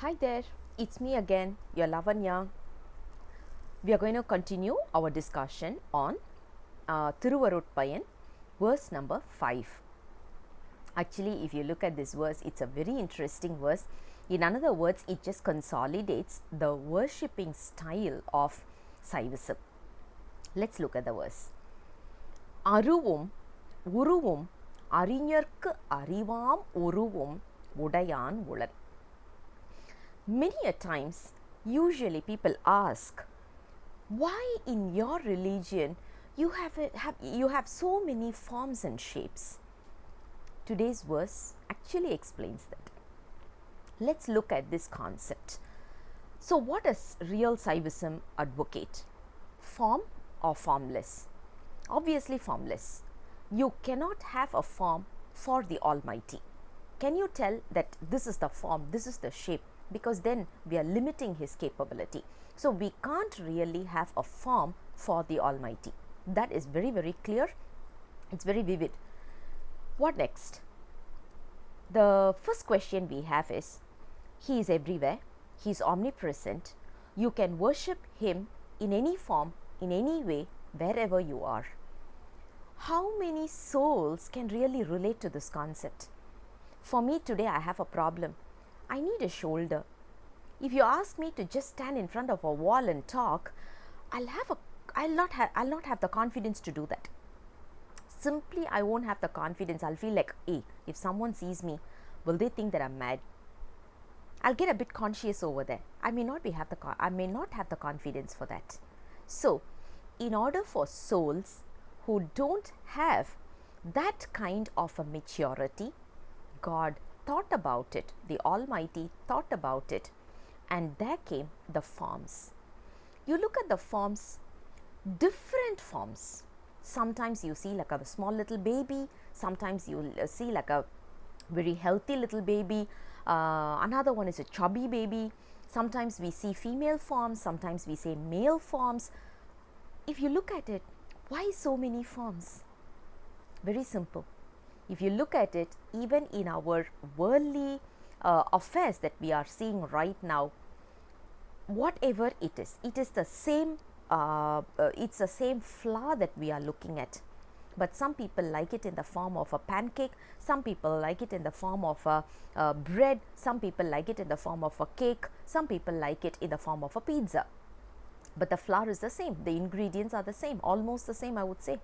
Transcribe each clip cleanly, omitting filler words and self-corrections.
Hi there, it's me again, your Lavanya. We are going to continue our discussion on Thiruvarutpayan, verse number 5. Actually, if you look at this verse, it's a very interesting verse. In other words, it just consolidates the worshipping style of Saivism. Let's look at the verse. Aruvum, uruvum, அறிஞர்க்கு அறிவாம் உருவும் உடையான் உளன். Many a times, usually people ask, why in your religion you have so many forms and shapes? Today's verse actually explains that. Let's look at this concept. So what does real Saivism advocate? Form or formless? Obviously formless. You cannot have a form for the Almighty. Can you tell that this is the form, this is the shape? Because then we are limiting His capability. So we can't really have a form for the Almighty. That is very, very clear. It's very vivid. What next? The first question we have is, He is everywhere. He is omnipresent. You can worship Him in any form, in any way, wherever you are. How many souls can really relate to this concept? For me today, I have a problem. I need a shoulder. If you ask me to just stand in front of a wall and talk, I'll not have the confidence to do that. Simply, I won't have the confidence. I'll feel like, hey, if someone sees me, will they think that I'm mad? I'll get a bit conscious over there. I may not have the confidence for that. So, in order for souls who don't have that kind of a maturity, God thought about it, the Almighty thought about it, and there came the forms. You look at the forms, different forms. Sometimes you see like a small little baby, sometimes you see like a very healthy little baby, another one is a chubby baby, sometimes we see female forms, sometimes we see male forms. If you look at it, why so many forms? Very simple. If you look at it, even in our worldly affairs that we are seeing right now, whatever it is the same it's the same flour that we are looking at, but some people like it in the form of a pancake, some people like it in the form of a bread, some people like it in the form of a cake, some people like it in the form of a pizza, but the flour is the same, the ingredients are the same, almost the same, I would say.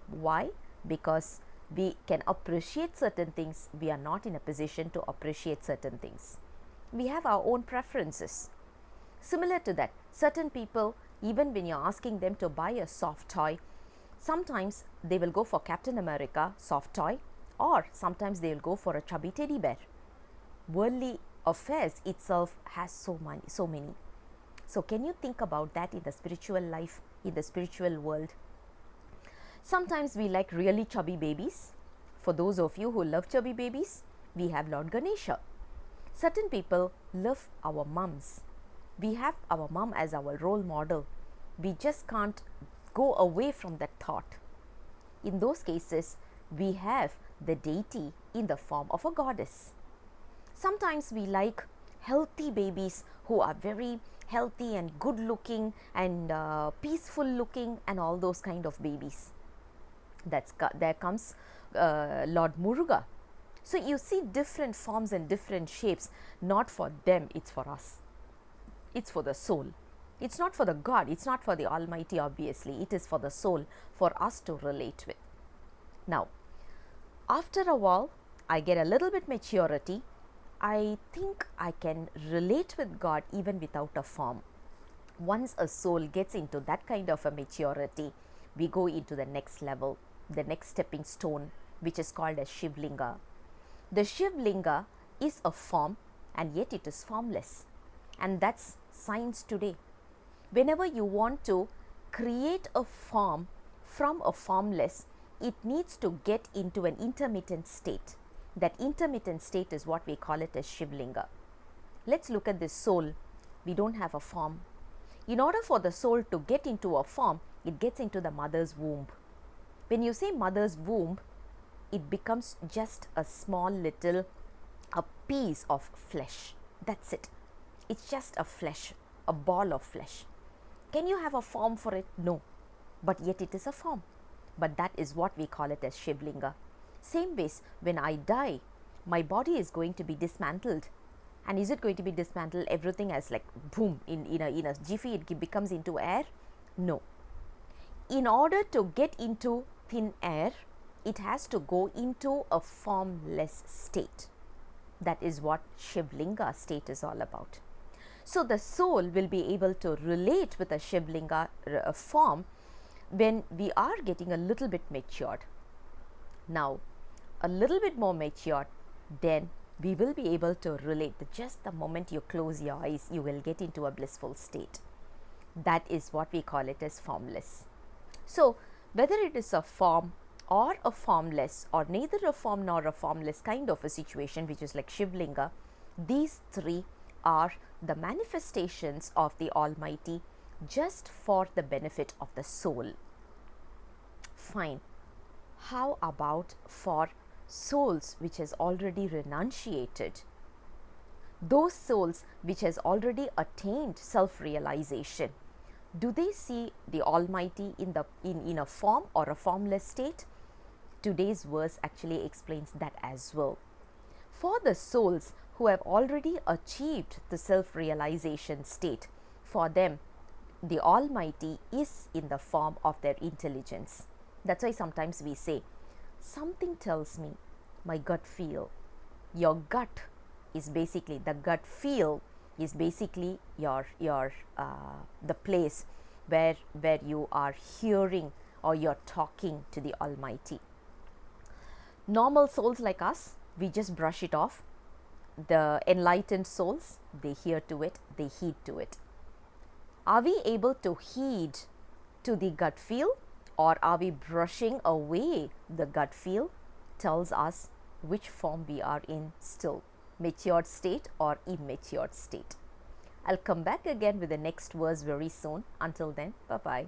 Why? Because we can appreciate certain things, we are not in a position to appreciate certain things. We have our own preferences. Similar to that, certain people, even when you're asking them to buy a soft toy, sometimes they will go for Captain America soft toy, or sometimes they will go for a chubby teddy bear. Worldly affairs itself has so many. So can you think about that in the spiritual life, in the spiritual world? Sometimes we like really chubby babies. For those of you who love chubby babies, we have Lord Ganesha. Certain people love our mums. We have our mum as our role model. We just can't go away from that thought. In those cases, we have the deity in the form of a goddess. Sometimes we like healthy babies who are very healthy and good looking and peaceful looking and all those kind of babies. There comes Lord Muruga. So you see different forms and different shapes, not for them, it's for us. It's for the soul. It's not for the God, it's not for the Almighty, obviously. It is for the soul, for us to relate with. Now, after a while, I get a little bit maturity. I think I can relate with God even without a form. Once a soul gets into that kind of a maturity, we go into the next level, the next stepping stone, which is called as Shivlinga. The Shivlinga is a form, and yet it is formless. And that's science today. Whenever you want to create a form from a formless, it needs to get into an intermittent state. That intermittent state is what we call it as Shivlinga. Let's look at this soul. We don't have a form. In order for the soul to get into a form, it gets into the mother's womb. When you say mother's womb, it becomes just a small little a piece of flesh. That's it. It's just a flesh, a ball of flesh. Can you have a form for it? No. But yet it is a form. But that is what we call it as Shivlinga. Same ways, when I die, my body is going to be dismantled. And is it going to be dismantled? Everything as like boom, in a jiffy it becomes into air? No. In order to get into thin air, it has to go into a formless state. That is what Shivlinga state is all about. So the soul will be able to relate with a Shivlinga form when we are getting a little bit matured. Now, a little bit more matured, then we will be able to relate. Just the moment you close your eyes, you will get into a blissful state. That is what we call it as formless. So, whether it is a form or a formless, or neither a form nor a formless kind of a situation, which is like Shivlinga, these three are the manifestations of the Almighty just for the benefit of the soul. Fine. How about for souls which has already renunciated? Those souls which has already attained self-realization, do they see the Almighty in a form or a formless state? Today's verse actually explains that as well. For the souls who have already achieved the self-realization state, for them the Almighty is in the form of their intelligence. That's why sometimes we say, something tells me, my gut feel. Your gut is basically, the gut feel is basically your the place where you are hearing or you're talking to the Almighty. Normal souls like us, we just brush it off. The enlightened souls, they hear to it, they heed to it. Are we able to heed to the gut feel, or are we brushing away the gut feel? Tells us which form we are in still, matured state or immatured state. I'll come back again with the next verse very soon. Until then, bye-bye.